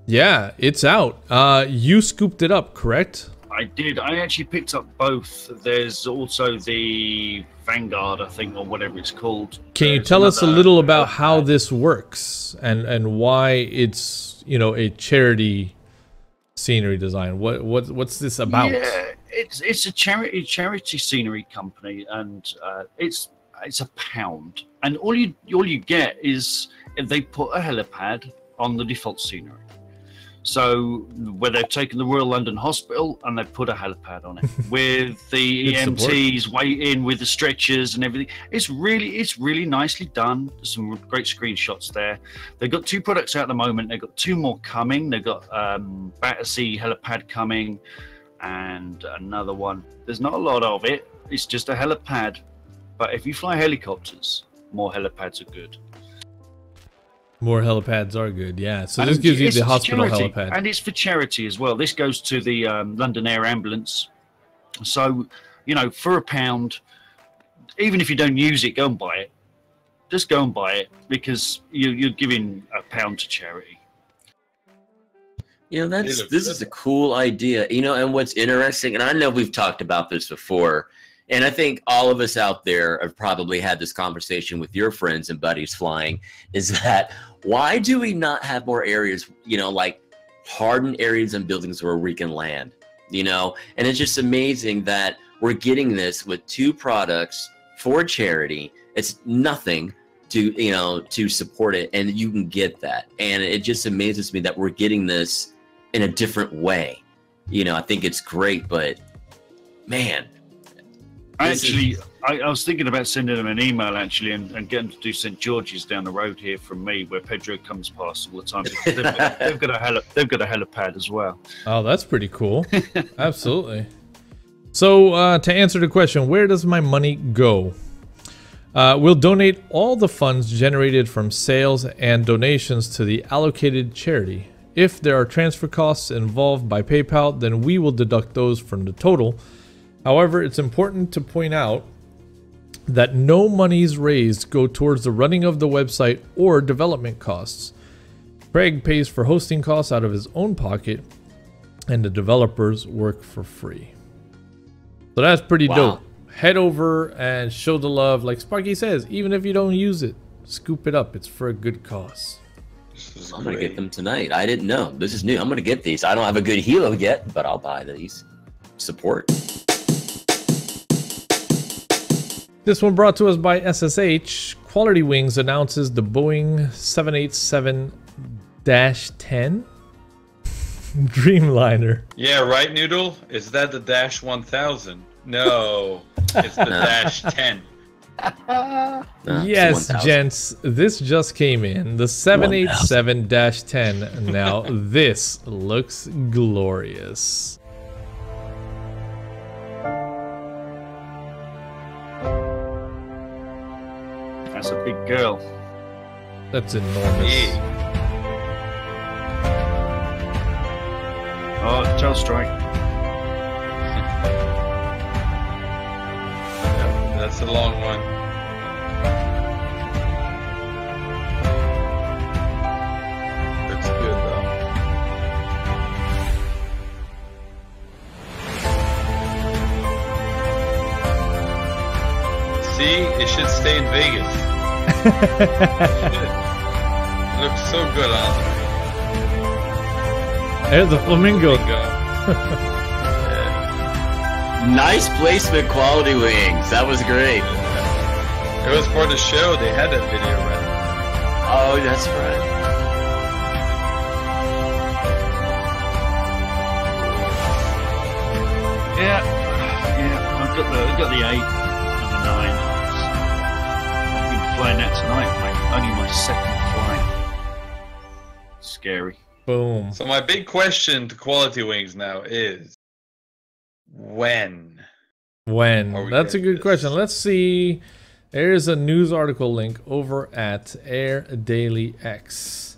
Speaker 1: Yeah, it's out. You scooped it up, correct?
Speaker 6: I did. I actually picked up both. There's also the Vanguard, I think, or whatever it's called.
Speaker 1: Can you tell us a little about how this works and why it's, you know, a charity scenery design? What's this about?
Speaker 6: Yeah, it's a charity scenery company, and it's £1, and all you get is they put a helipad on the default scenery. So where they've taken the Royal London Hospital and they've put a helipad on it with the EMTs waiting with the stretchers and everything. It's really nicely done. There's some great screenshots there. They've got 2 products out at the moment. They've got 2 more coming. They've got Battersea helipad coming and another one. There's not a lot of it. It's just a helipad. But if you fly helicopters, more helipads are good.
Speaker 1: More helipads are good, yeah. So this gives you the hospital helipad.
Speaker 6: And it's for charity as well. This goes to the London Air Ambulance. So, you know, for £1, even if you don't use it, go and buy it. Just go and buy it because you're giving £1 to charity.
Speaker 5: You know, this is a cool idea. You know, and what's interesting, and I know we've talked about this before, and I think all of us out there have probably had this conversation with your friends and buddies flying, is that why do we not have more areas, you know, like hardened areas and buildings where we can land, you know? And it's just amazing that we're getting this with 2 products for charity. It's nothing to, you know, to support it, and you can get that. And it just amazes me that we're getting this in a different way. You know, I think it's great, but man,
Speaker 6: I was thinking about sending them an email actually and getting them to do St. George's down the road here from me, where Pedro comes past all the time. They've got a helipad as well.
Speaker 1: Oh, that's pretty cool. Absolutely. So to answer the question, where does my money go? We'll donate all the funds generated from sales and donations to the allocated charity. If there are transfer costs involved by PayPal, then we will deduct those from the total. However, it's important to point out that no monies raised go towards the running of the website or development costs. Craig pays for hosting costs out of his own pocket, and the developers work for free. So that's pretty dope. Head over and show the love. Like Sparky says, even if you don't use it, scoop it up. It's for a good cause.
Speaker 5: I'm going to get them tonight. I didn't know. This is new. I'm going to get these. I don't have a good helo yet, but I'll buy these. Support.
Speaker 1: This one brought to us by SSH. Quality Wings announces the Boeing 787-10 Dreamliner.
Speaker 4: Yeah, right, Noodle? Is that the Dash 1000? No, it's the Dash 10.
Speaker 1: Yes, gents, this just came in. The 787-10. Now, this looks glorious.
Speaker 6: That's a big girl.
Speaker 1: That's enormous.
Speaker 4: Yeah.
Speaker 6: Oh, tail strike.
Speaker 4: That's a long one. Looks good though. See, it should stay in Vegas. It looks so good on it.
Speaker 1: There's a flamingo.
Speaker 5: Nice placement, Quality Wings. That was great.
Speaker 4: It was for the show. They had that video ready.
Speaker 5: Oh, that's right.
Speaker 6: Yeah. I've got the 8 and the 9. I've been flying that tonight. Only my second flight. Scary.
Speaker 1: Boom.
Speaker 4: So my big question to Quality Wings now is, when?
Speaker 1: That's a good question. Let's see. There's a news article link over at Air Daily X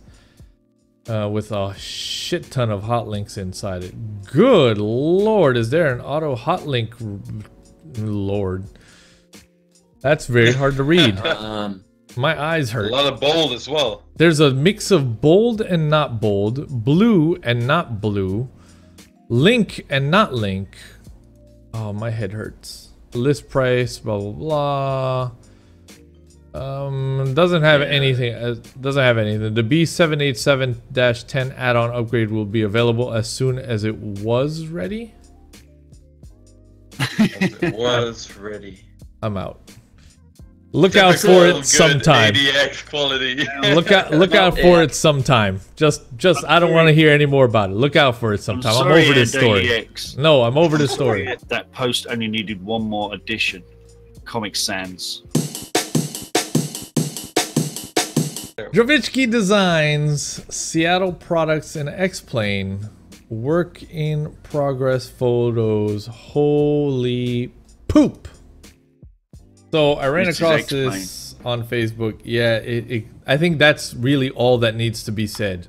Speaker 1: with a shit ton of hot links inside it. Good Lord, is there an auto hot link? Lord, that's very hard to read. My eyes hurt.
Speaker 4: A lot of bold as well.
Speaker 1: There's a mix of bold and not bold, blue and not blue, link and not link. Oh, my head hurts. List price, blah blah blah. Doesn't have anything. Doesn't have anything. The B787-10 add-on upgrade will be available as soon as it was ready.
Speaker 4: It was ready.
Speaker 1: I'm out. Look out for it sometime.
Speaker 4: ADX quality.
Speaker 1: Look out for it sometime. Just I don't want to hear any more about it. Look out for it sometime. I'm over this story. No, I'm over the story.
Speaker 6: That post only needed one more addition. Comic Sans.
Speaker 1: Dravitsky Designs, Seattle Products, and X-Plane. Work in progress photos. Holy poop. So I ran across this on Facebook. Yeah, I think that's really all that needs to be said.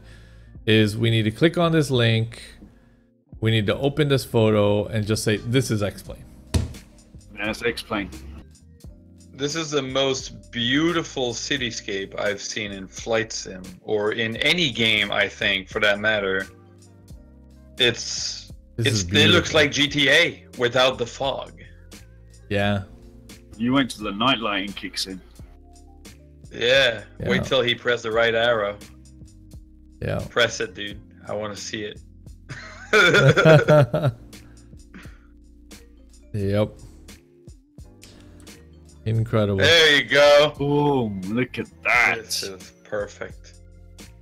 Speaker 1: Is we need to click on this link. We need to open this photo and just say, this is X-Plane.
Speaker 6: That's X-Plane.
Speaker 4: This is the most beautiful cityscape I've seen in Flight Sim, or in any game, I think, for that matter. It looks like GTA without the fog.
Speaker 1: Yeah.
Speaker 6: You went to the night lighting kicks in.
Speaker 4: Yeah. Wait till he pressed the right arrow.
Speaker 1: Yeah.
Speaker 4: Press it, dude. I want to see it.
Speaker 1: Yep. Incredible.
Speaker 4: There you go.
Speaker 6: Boom. Look at that.
Speaker 4: This is perfect.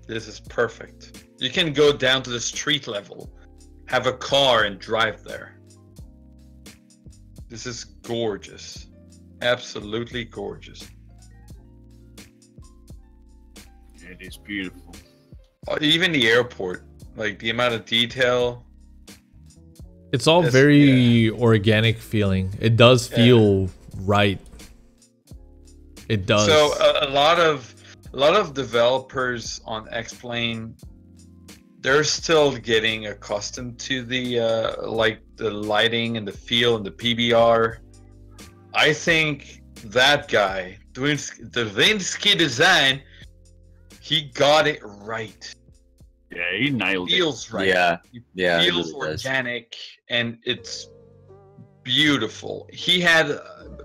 Speaker 4: This is perfect. You can go down to the street level, have a car, and drive there. This is gorgeous. Absolutely gorgeous.
Speaker 6: It is beautiful.
Speaker 4: Even the airport, like the amount of detail.
Speaker 1: It's all very organic feeling. It does feel right. It does.
Speaker 4: So a lot of developers on X-Plane, they're still getting accustomed to the like the lighting and the feel and the PBR. I think that guy doing Dravitsky Design, he got it right.
Speaker 6: Yeah, he nailed it.
Speaker 4: Feels right.
Speaker 5: Yeah,
Speaker 4: it feels organic, and it's beautiful. He had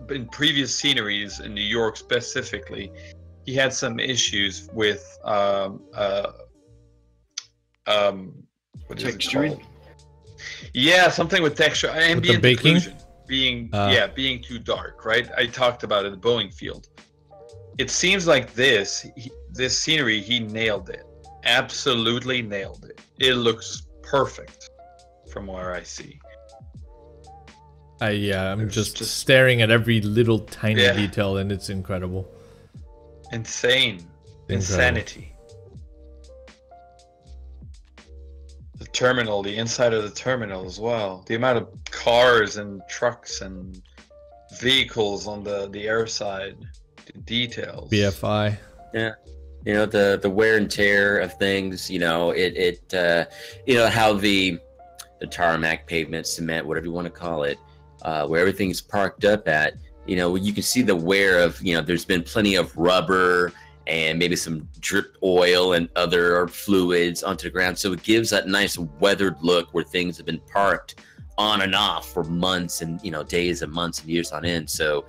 Speaker 4: in previous sceneries in New York specifically, he had some issues with what is
Speaker 6: texturing?
Speaker 4: it called? Yeah, something with texture, ambient occlusion being too dark, right? I talked about it at Boeing Field. It seems like this scenery, he nailed it. Absolutely nailed it. It looks perfect from where I see.
Speaker 1: I'm just staring at every little tiny detail, and it's incredible.
Speaker 4: Insanity. The terminal, the inside of the terminal as well. The amount of cars and trucks and vehicles on the air side. The details.
Speaker 1: BFI.
Speaker 5: Yeah. You know, the wear and tear of things, you know, you know, how the tarmac, pavement, cement, whatever you want to call it, where everything's parked up at, you know, you can see the wear of, you know, there's been plenty of rubber and maybe some drip oil and other fluids onto the ground. So it gives that nice weathered look where things have been parked on and off for months and, you know, days and months and years on end. So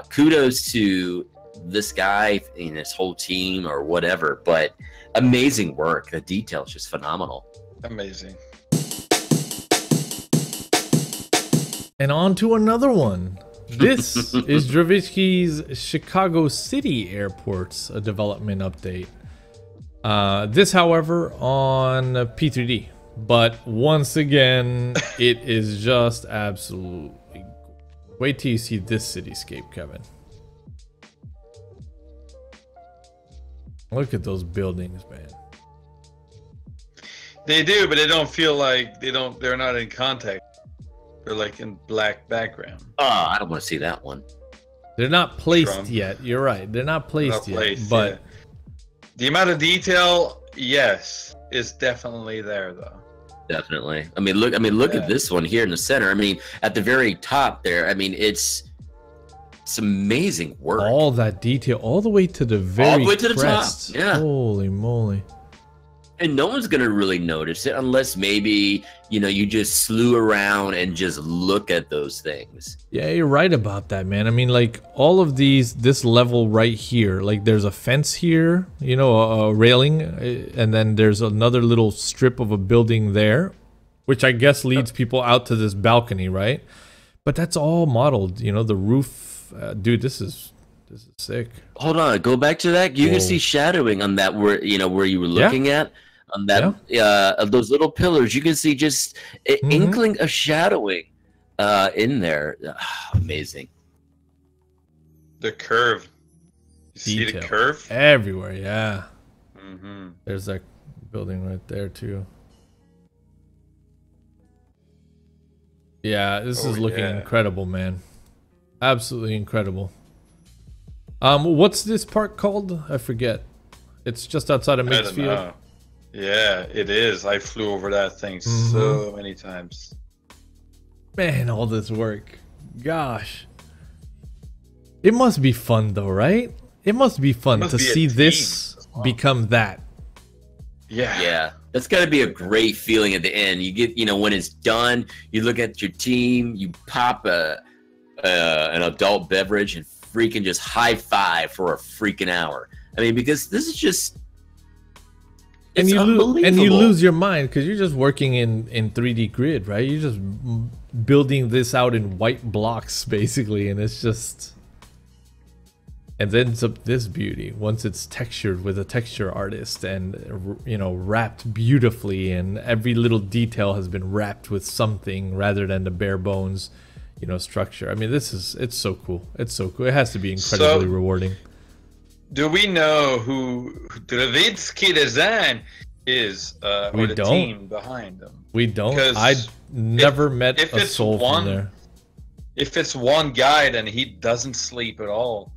Speaker 5: kudos to this guy and his whole team or whatever, but amazing work. The detail is just phenomenal.
Speaker 4: Amazing.
Speaker 1: And on to another one. This is Dravitsky's Chicago City Airports, a development update. This, however, on P3D. But once again, it is just absolutely... Wait till you see this cityscape, Kevin. Look at those buildings, man.
Speaker 4: They do, but they don't feel like they're not in contact. They're like in black background.
Speaker 5: Oh, I don't want to see that one.
Speaker 1: They're not placed yet. You're right. They're not placed yet. But
Speaker 4: the amount of detail, yes, is definitely there though.
Speaker 5: Definitely. I mean, look at this one here in the center. I mean, at the very top there. I mean, it's amazing work.
Speaker 1: All that detail, all the way to the very
Speaker 5: crest.
Speaker 1: Yeah. Holy moly.
Speaker 5: And no one's gonna really notice it unless maybe, you know, you just slew around and just look at those things.
Speaker 1: Yeah, you're right about that, man. I mean, like all of this level right here, like there's a fence here, you know, a railing, and then there's another little strip of a building there, which I guess leads people out to this balcony, right? But that's all modeled, you know, the roof. Dude, this is This is sick.
Speaker 5: Hold on, go back to that. You can see shadowing on that where where you were looking at on that of those little pillars. You can see just an inkling of shadowing in there. Amazing.
Speaker 4: The curve. You see the curve
Speaker 1: everywhere. Yeah. There's that building right there too. Yeah, this is looking incredible, man. Absolutely incredible. What's this park called? I forget. It's just outside of Mansfield.
Speaker 4: Yeah, it is. I flew over that thing so many times.
Speaker 1: Man, all this work. Gosh. It must be fun though, right? It must be fun to see this become that.
Speaker 5: Yeah. Yeah. That's got to be a great feeling at the end. You get, when it's done, you look at your team, you pop an adult beverage and freaking just high five for a freaking hour. I mean, because this is just, it's unbelievable.
Speaker 1: And you lose your mind because you're just working in 3D grid, right? You're just building this out in white blocks basically, and it's just, and then it's up this beauty once it's textured with a texture artist and wrapped beautifully, and every little detail has been wrapped with something rather than the bare bones structure. I mean, it's so cool. It's so cool. It has to be incredibly rewarding.
Speaker 4: Do we know who SKYTUNES is, or the team behind them?
Speaker 1: We don't. I never met a soul from there.
Speaker 4: If it's one guy, then he doesn't sleep at all.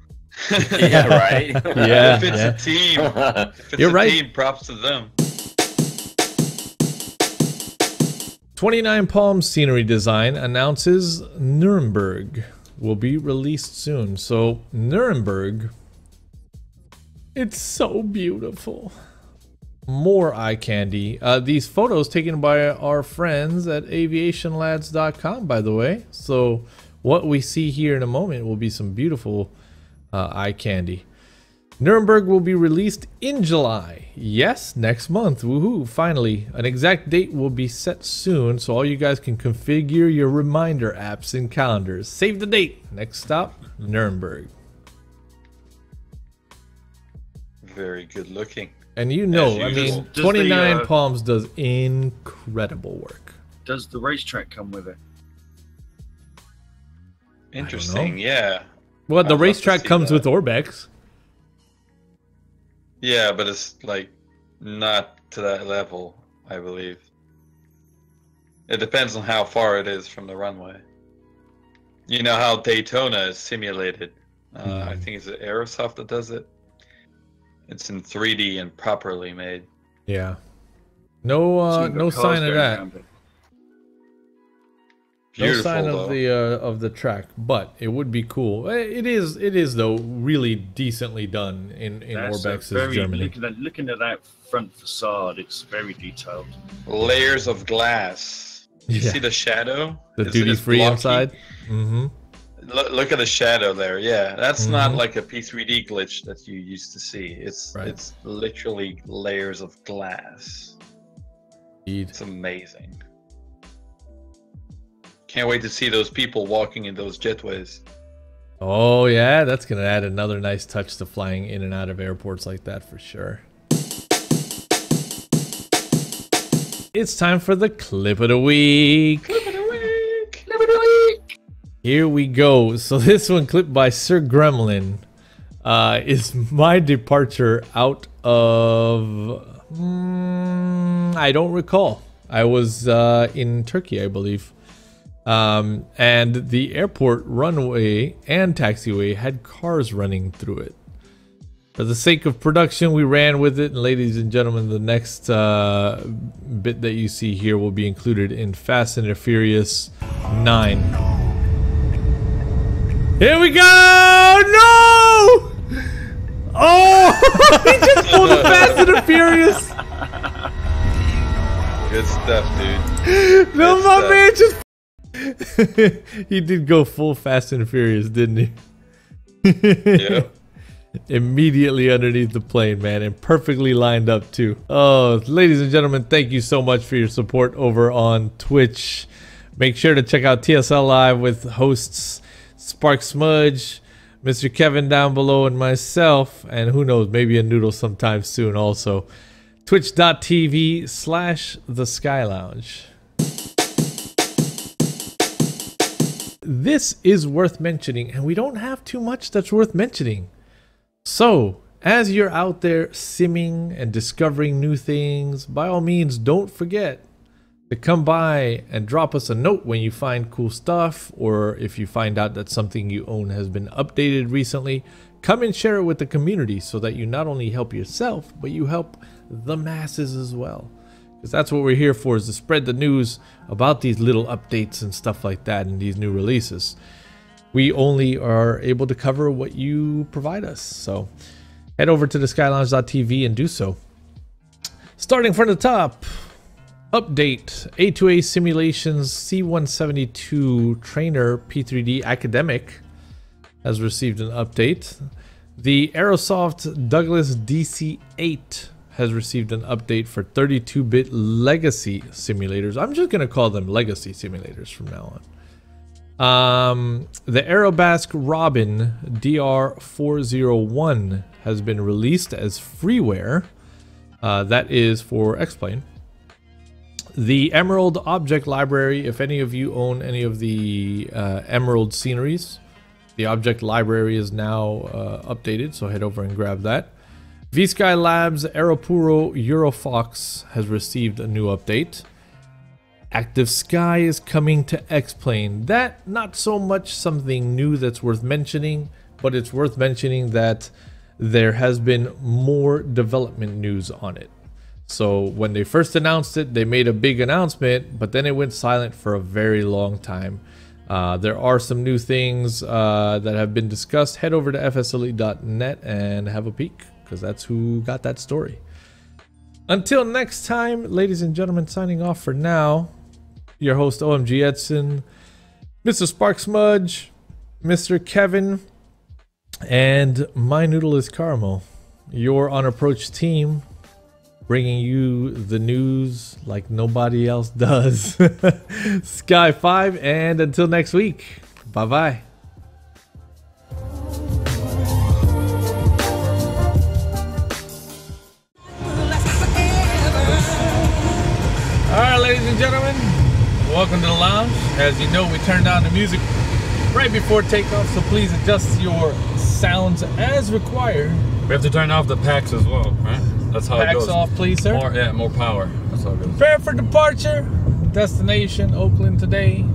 Speaker 5: Yeah, right.
Speaker 1: Yeah.
Speaker 4: If it's a team,
Speaker 1: You're right.
Speaker 4: Team, props to them.
Speaker 1: 29 Palms Scenery Design announces Nuremberg will be released soon. So Nuremberg, it's so beautiful. More eye candy. These photos taken by our friends at aviationlads.com, by the way. So what we see here in a moment will be some beautiful eye candy. Nuremberg will be released in July. Yes, next month. Woohoo! Finally, an exact date will be set soon, so all you guys can configure your reminder apps and calendars. Save the date. Next stop, Nuremberg.
Speaker 4: Very good looking.
Speaker 1: And I mean, 29 Palms does incredible work.
Speaker 6: Does the racetrack come with it?
Speaker 4: Interesting, yeah.
Speaker 1: Well, the racetrack comes with Orbex.
Speaker 4: Yeah, but it's like not to that level, I believe. It depends on how far it is from the runway. You know how Daytona is simulated. I think it's Aerosoft that does it. It's in 3D and properly made.
Speaker 1: Yeah. No sign of that.
Speaker 4: Beautiful,
Speaker 1: no sign of the track, but it would be cool. It is though really decently done in Orbex's Germany.
Speaker 6: Looking at that front facade, it's very detailed.
Speaker 4: Layers of glass. You see the shadow?
Speaker 1: The duty free inside.
Speaker 4: Look at the shadow there. Yeah, that's not like a P3D glitch that you used to see. It's literally layers of glass.
Speaker 1: Indeed.
Speaker 4: It's amazing. Can't wait to see those people walking in those jetways.
Speaker 1: Oh yeah, that's gonna add another nice touch to flying in and out of airports like that for sure. It's time for the clip of the week.
Speaker 5: Clip of the week.
Speaker 1: Here we go. So this one, clipped by Sir Gremlin, is my departure out of I don't recall. I was in Turkey, I believe. And the airport runway and taxiway had cars running through it. For the sake of production, we ran with it, and ladies and gentlemen, the next bit that you see here will be included in Fast and the Furious 9. Here we go! No! Oh! He just pulled a Fast and the Furious!
Speaker 4: Good stuff, dude.
Speaker 1: No, my man just... He did go full Fast and Furious, didn't he?
Speaker 4: Yeah.
Speaker 1: Immediately underneath the plane, man, and perfectly lined up too. Oh, ladies and gentlemen, thank you so much for your support over on Twitch. Make sure to check out TSL Live with hosts Spark Smudge, Mr. Kevin down below, and myself, and who knows, maybe a noodle sometime soon also. Twitch.tv/theskylounge. This is worth mentioning, and we don't have too much that's worth mentioning. So, as you're out there simming and discovering new things, by all means, don't forget to come by and drop us a note when you find cool stuff, or if you find out that something you own has been updated recently. Come and share it with the community so that you not only help yourself, but you help the masses as well. Because that's what we're here for, is to spread the news about these little updates and stuff like that and these new releases. We only are able to cover what you provide us. So head over to theskylounge.tv and do so. Starting from the top, update A2A Simulations C172 Trainer P3D Academic has received an update. The Aerosoft Douglas DC-8 has received an update for 32-bit legacy simulators. I'm just going to call them legacy simulators from now on. The Aerobask Robin DR401 has been released as freeware. That is for X-Plane. The Emerald Object Library, if any of you own any of the Emerald sceneries, the object library is now updated, so head over and grab that. V-Sky Labs Aeropuro Eurofox has received a new update. Active Sky is coming to X-Plane. That, not so much something new that's worth mentioning, but it's worth mentioning that there has been more development news on it. So when they first announced it, they made a big announcement, but then it went silent for a very long time. There are some new things that have been discussed. Head over to fselite.net and have a peek, because that's who got that story. Until next time, ladies and gentlemen, signing off for now. Your host, OMGEDSON, Mr. Spark Smudge, Mr. Kevin, and my noodle is Caramel. Your On Approach team, bringing you the news like nobody else does. Sky 5, and until next week, bye-bye. Alright, ladies and gentlemen, welcome to the lounge. As you know, we turned down the music right before takeoff, so please adjust your sounds as required.
Speaker 8: We have to turn off the packs as well, right? That's how it goes.
Speaker 1: Packs off, please, sir.
Speaker 8: More power. That's how it goes.
Speaker 1: Prepare for departure. Destination Oakland today.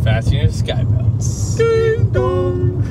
Speaker 1: Fasten your sky belts. Ding dong.